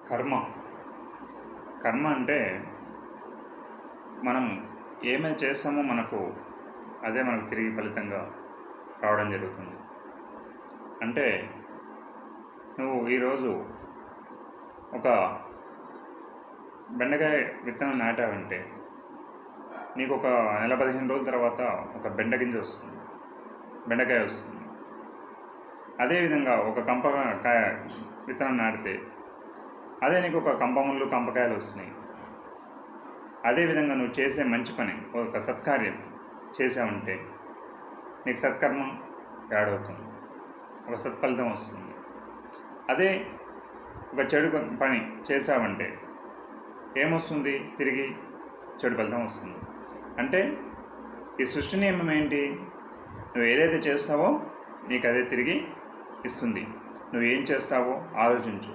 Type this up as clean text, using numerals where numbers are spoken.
కర్మ కర్మ అంటే మనం ఏమైతే చేస్తామో అదే మనకు తిరిగి ఫలితంగా రావడం జరుగుతుంది. అంటే నువ్వు ఈరోజు ఒక బెండకాయ విత్తనం నాటావంటే నీకు ఒక నెల 15 రోజుల తర్వాత ఒక బెండగింజ వస్తుంది, బెండకాయ వస్తుంది. అదేవిధంగా ఒక కంపకాయ విత్తనం నాటితే అదే నీకు ఒక కంపముళ్ళు కంపకాయలు వస్తున్నాయి. అదేవిధంగా నువ్వు చేసే మంచి పని, ఒక సత్కార్యం చేసావంటే నీకు సత్కర్మం యాడ్ అవుతుంది, ఒక సత్ఫలితం వస్తుంది. అదే ఒక చెడు పని చేసావంటే ఏమొస్తుంది? తిరిగి చెడు ఫలితం వస్తుంది. అంటే ఈ సృష్టి నియమం ఏంటి? నువ్వు ఏదైతే చేస్తావో నీకు అదే తిరిగి ఇస్తుంది. నువ్వు ఏం చేస్తావో ఆలోచించు.